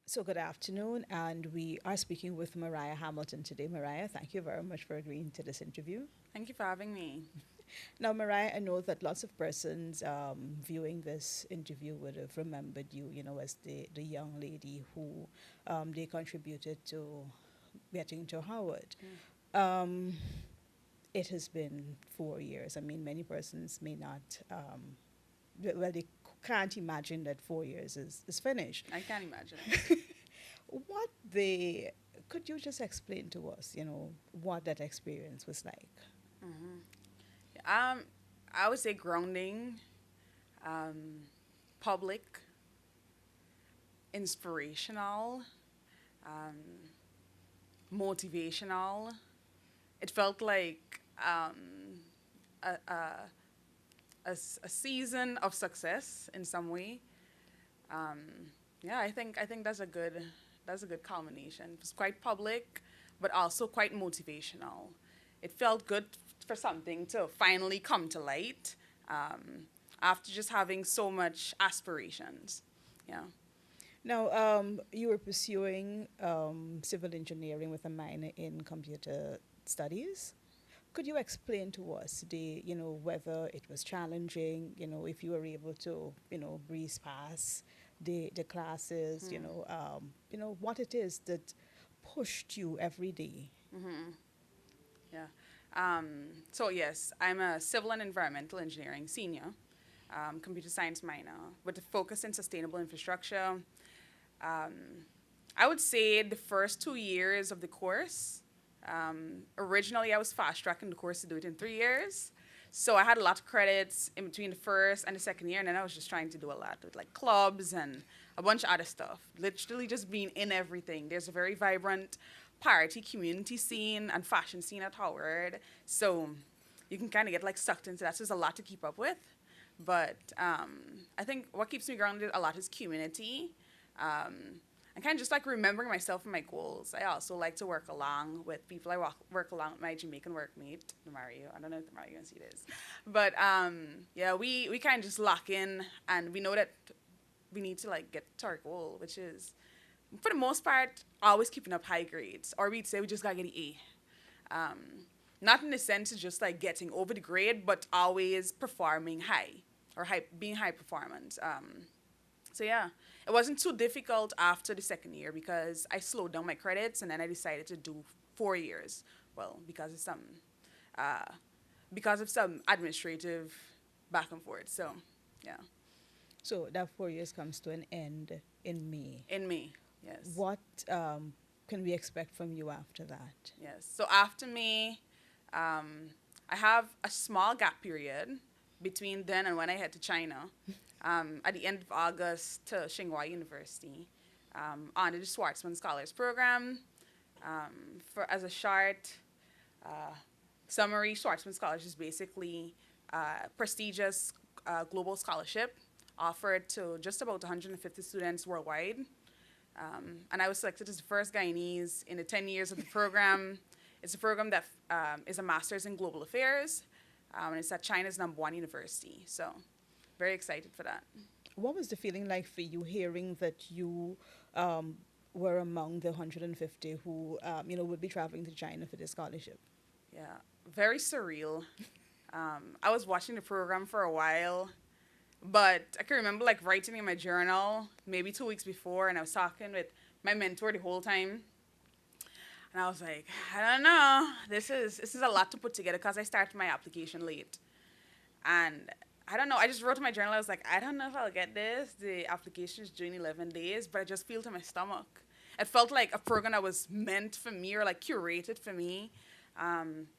So, good afternoon, and we are speaking with Mariah Hamilton today. Mariah, thank you very much for agreeing to this interview. Thank you for having me. Now, Mariah, I know that lots of persons viewing this interview would have remembered you, as the young lady who they contributed to getting to Howard. Um, it has been 4 years. I mean, many persons may not, well, they can't imagine that 4 years is finished. I can't imagine. What they could you just explain to us, what that experience was like? Um, I would say grounding, um, public, inspirational, um, motivational. It felt like a, a, a season of success in some way. Um, yeah, I think that's a good culmination. It was quite public, but also quite motivational. It felt good for something to finally come to light after just having so much aspirations. Yeah. Now, you were pursuing civil engineering with a minor in computer studies. Could you explain to us whether it was challenging, if you were able to, breeze past the classes, what it is that pushed you every day? Yeah. So yes, I'm a civil and environmental engineering senior, computer science minor, with a focus in sustainable infrastructure. Um, I would say the first 2 years of the course, originally I was fast tracking the course to do it in 3 years. So I had a lot of credits in between the first and the second year, and then I was just trying to do a lot with like clubs and a bunch of other stuff. Literally just being in everything. There's a very vibrant party community scene and fashion scene at Howard. So you can kind of get like sucked into that. So there's a lot to keep up with. But I think what keeps me grounded a lot is community. And kind of just like remembering myself and my goals. I also like to work along with people. I work along with my Jamaican workmate, Mario. I don't know if Mario can see this. But yeah, we kind of just lock in and we know that we need to like get to our goal, which is, for the most part, always keeping up high grades. Or we'd say we just got to get an A. Not in the sense of just like getting over the grade, but always performing high or being high performance. So yeah, it wasn't too difficult after the second year because I slowed down my credits and then I decided to do 4 years. Well, uh, because of some administrative back and forth. So yeah, So that 4 years comes to an end in May. in May, yes, What can we expect from you after that? yes. So after May, I have a small gap period between then and when I head to China. At the end of August to Tsinghua University under the Schwarzman Scholars Program. For as a short summary, Schwarzman Scholars is basically a prestigious global scholarship offered to just about 150 students worldwide. And I was selected as the first Guyanese in the 10 years of the program. It's a program that is a master's in global affairs, and it's at China's #1 university. So very excited for that. What was the feeling like for you hearing that you were among the 150 who, would be traveling to China for this scholarship? Yeah, very surreal. I was watching the program for a while, but I can remember like writing in my journal maybe 2 weeks before, and I was talking with my mentor the whole time. And I was like, I don't know, this is a lot to put together because I started my application late. And I don't know, I just wrote in my journal, I was like, I don't know if I'll get this. The application is due in 11 days, but I just feel to my stomach. It felt like a program that was meant for me or like curated for me.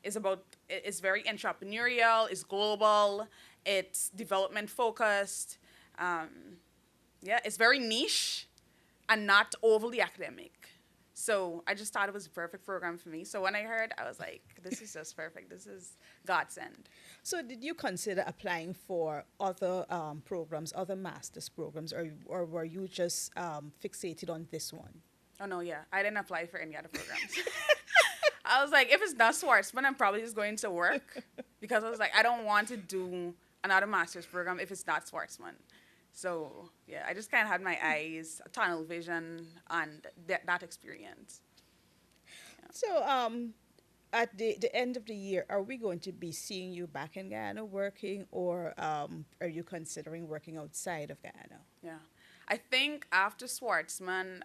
It's very entrepreneurial, it's global, it's development focused. Yeah, it's very niche and not overly academic. So I just thought it was a perfect program for me. So when I heard, I was like, this is just perfect. This is godsend. So did you consider applying for other programs, other master's programs, or were you just fixated on this one? Oh, no, yeah. I didn't apply for any other programs. I was like, if it's not Schwarzman, I'm probably just going to work because I was like, I don't want to do another master's program if it's not Schwarzman. So yeah, I just kind of had my eyes, tunnel vision on that experience. So, at the end of the year, are we going to be seeing you back in Guyana working, or are you considering working outside of Guyana? Yeah. I think after Schwartzman,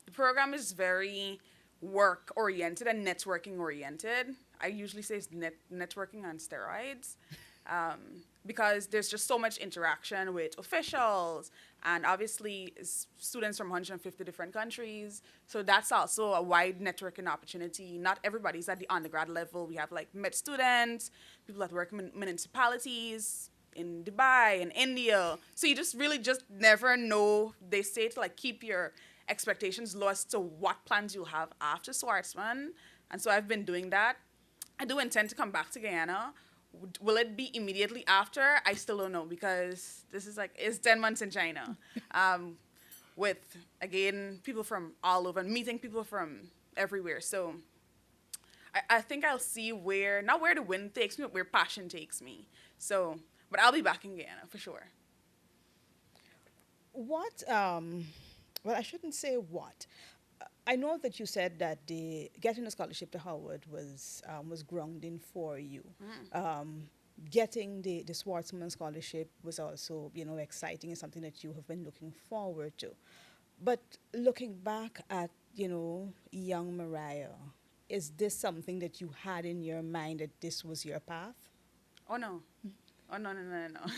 the program is very work oriented and networking oriented. I usually say it's networking on steroids, because there's just so much interaction with officials and obviously students from 150 different countries. So that's also a wide networking opportunity. Not everybody's at the undergrad level. We have like med students, people that work in municipalities, in Dubai and India. So you just really just never know. They say to like keep your expectations low as to what plans you'll have after Schwartzman. And so I've been doing that. I do intend to come back to Guyana. Will it be immediately after? I still don't know because this is like, it's 10 months in China. With, again, people from all over, meeting people from everywhere. So I think I'll see where, not where the wind takes me, but where passion takes me. So, but I'll be back in Guyana for sure. What, well, I shouldn't say what. I know that you said that the getting a scholarship to Howard was grounding for you. Um, Getting the Schwartzman scholarship was also, exciting and something that you have been looking forward to. But looking back at, young Mariah, is this something that you had in your mind that this was your path? Oh no. Oh no, no, no, no, no.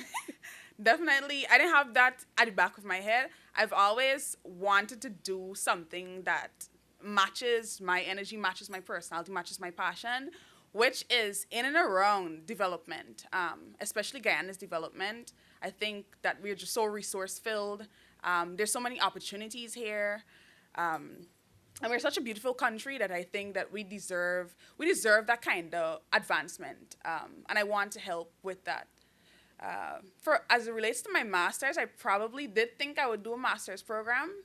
Definitely, I didn't have that at the back of my head. I've always wanted to do something that matches my energy, matches my personality, matches my passion, which is in and around development, especially Guyana's development. I think that we're just so resource filled. There's so many opportunities here. And we're such a beautiful country that I think that we deserve that kind of advancement, and I want to help with that. For as it relates to my masters, I probably did think I would do a master's program,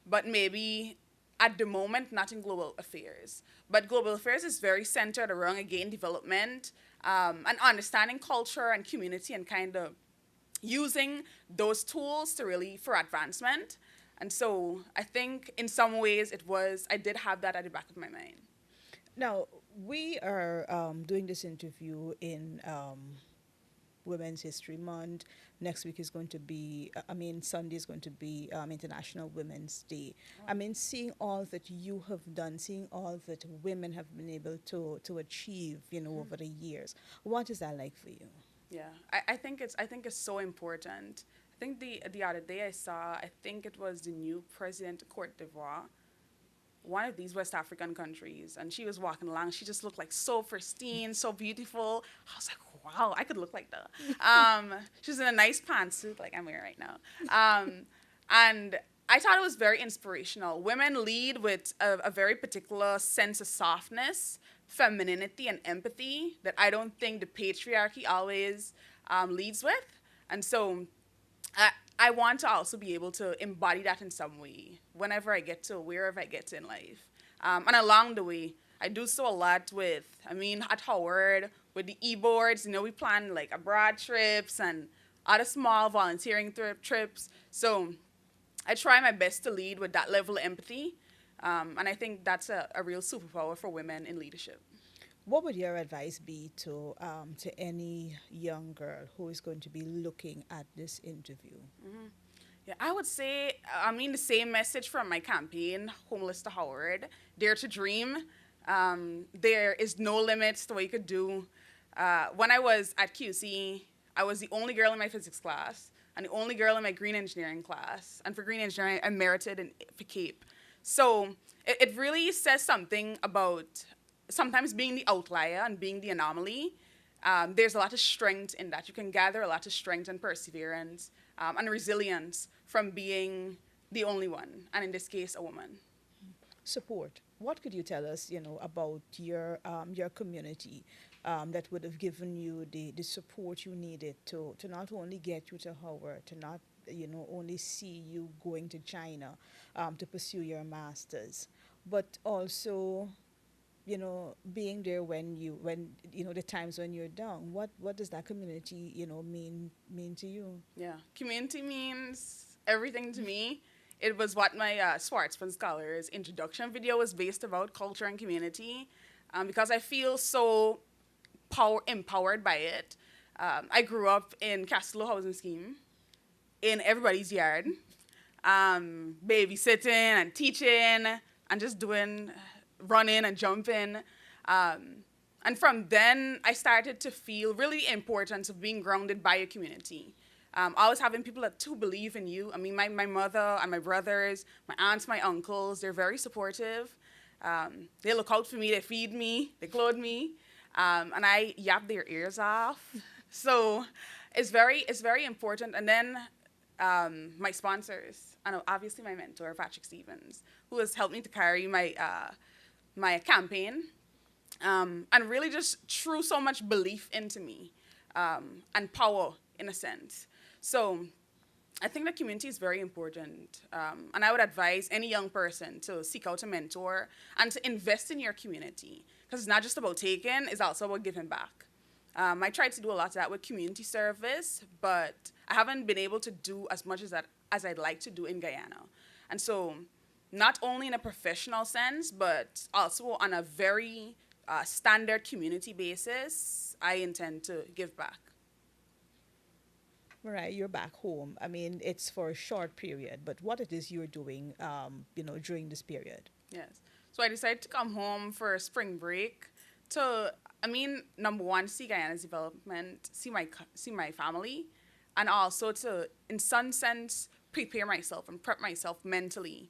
but maybe at the moment not in global affairs. But global affairs is very centered around again development, and understanding culture and community and kind of using those tools to really for advancement. And so I think in some ways I did have that at the back of my mind. Now, we are doing this interview in Women's History Month. Next week is going to be, Sunday is going to be International Women's Day. I mean, seeing all that you have done, seeing all that women have been able to achieve, over the years, what is that like for you? Yeah, I think it's so important. I think the other day I saw, I think it was the new president of Cote d'Ivoire, one of these West African countries, and she was walking along. She just looked like so pristine, so beautiful. I was like, wow, I could look like that. She was in a nice pantsuit, like I'm wearing right now. And I thought it was very inspirational. Women lead with a very particular sense of softness, femininity, and empathy that I don't think the patriarchy always leads with. And so I want to also be able to embody that in some way whenever I get to, wherever I get to in life. And along the way, I do so a lot with, at Howard, with the e-boards, we plan like abroad trips and other small volunteering trips. So I try my best to lead with that level of empathy. And I think that's a real superpower for women in leadership. What would your advice be to any young girl who is going to be looking at this interview? Yeah, I would say, the same message from my campaign, Homeless to Howard, Dare to Dream. There is no limits to what you could do. When I was at QC, I was the only girl in my physics class and the only girl in my green engineering class. And for green engineering, I merited for CAPE. So it really says something about sometimes being the outlier and being the anomaly. There's a lot of strength in that. You can gather a lot of strength and perseverance and resilience from being the only one, and in this case, a woman. Support. What could you tell us, about your community that would have given you the support you needed to not only get you to Howard, to not only see you going to China to pursue your masters, but also being there when the times when you're down, what does that community, mean to you? Yeah, community means everything to me. It was what my Schwarzman Scholars introduction video was based about, culture and community, because I feel so empowered by it. I grew up in Castle Housing Scheme in everybody's yard, babysitting and teaching and just doing, running and jumping. And from then, I started to feel really importance of being grounded by a community. Always having people who believe in you. I mean, my mother and my brothers, my aunts, my uncles, they're very supportive. They look out for me, they feed me, they clothe me, and I yap their ears off. So it's very important. And then my sponsors, and obviously my mentor, Patrick Stevens, who has helped me to carry my campaign, and really just threw so much belief into me, and power, in a sense. So I think the community is very important, and I would advise any young person to seek out a mentor and to invest in your community, because it's not just about taking, it's also about giving back. I tried to do a lot of that with community service, but I haven't been able to do as much as I'd like to do in Guyana. And so not only in a professional sense, but also on a very standard community basis, I intend to give back. Right, you're back home. I mean, it's for a short period, but what it is you're doing, during this period? Yes. So I decided to come home for a spring break to, number one, see Guyana's development, see my family, and also to, in some sense, prepare myself and prep myself mentally,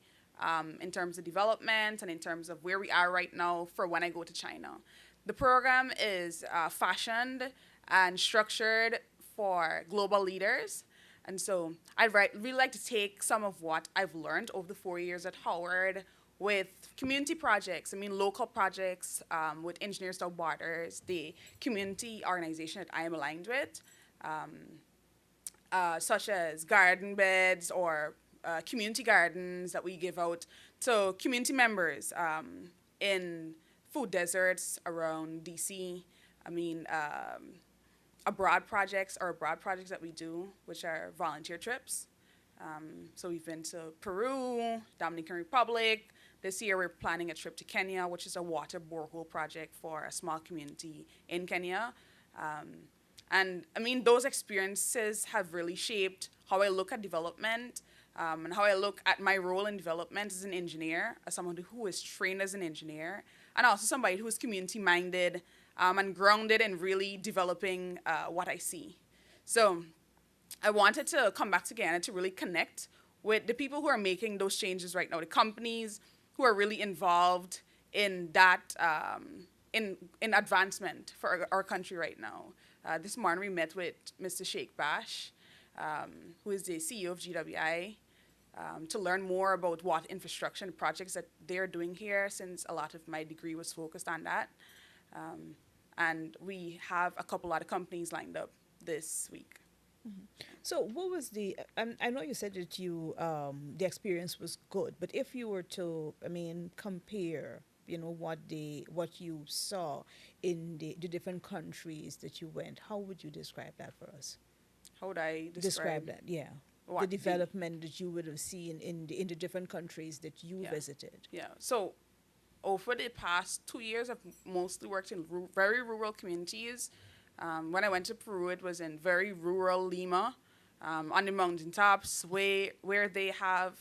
in terms of development and in terms of where we are right now for when I go to China. The program is fashioned and structured for global leaders. And so I'd really like to take some of what I've learned over the 4 years at Howard with community projects, local projects, with Engineers Without Borders, the community organization that I am aligned with, such as garden beds or community gardens that we give out to community members in food deserts around DC. Abroad projects that we do, which are volunteer trips. So we've been to Peru, Dominican Republic. This year we're planning a trip to Kenya, which is a water borehole project for a small community in Kenya. Those experiences have really shaped how I look at development, and how I look at my role in development as an engineer, as someone who is trained as an engineer, and also somebody who is community-minded, and grounded in really developing what I see. So I wanted to come back to Guyana to really connect with the people who are making those changes right now, the companies who are really involved in that, in advancement for our country right now. This morning we met with Mr. Sheikh Bash, who is the CEO of GWI, to learn more about what infrastructure and projects that they're doing here, since a lot of my degree was focused on that. And we have a couple other companies lined up this week. Mm-hmm. So what was I know you said that the experience was good, but if you were to, compare, what you saw in the different countries that you went, how would you describe that for us? How would I describe that? Yeah. The development that you would have seen in the different countries that you visited. Yeah. So over the past 2 years, I've mostly worked in very rural communities. When I went to Peru, it was in very rural Lima, on the mountaintops, where they have,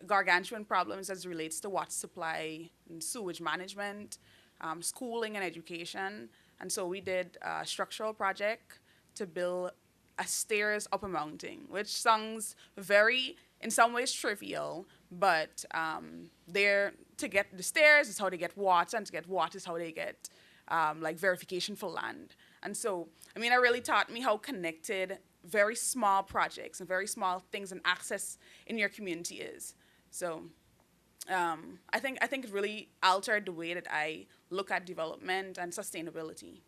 gargantuan problems as relates to water supply and sewage management, schooling and education. And so we did a structural project to build a stairs up a mountain, which sounds very, in some ways, trivial, but to get the stairs is how they get water, and to get water is how they get verification for land. And so, it really taught me how connected very small projects and very small things and access in your community is. So I think it really altered the way that I look at development and sustainability.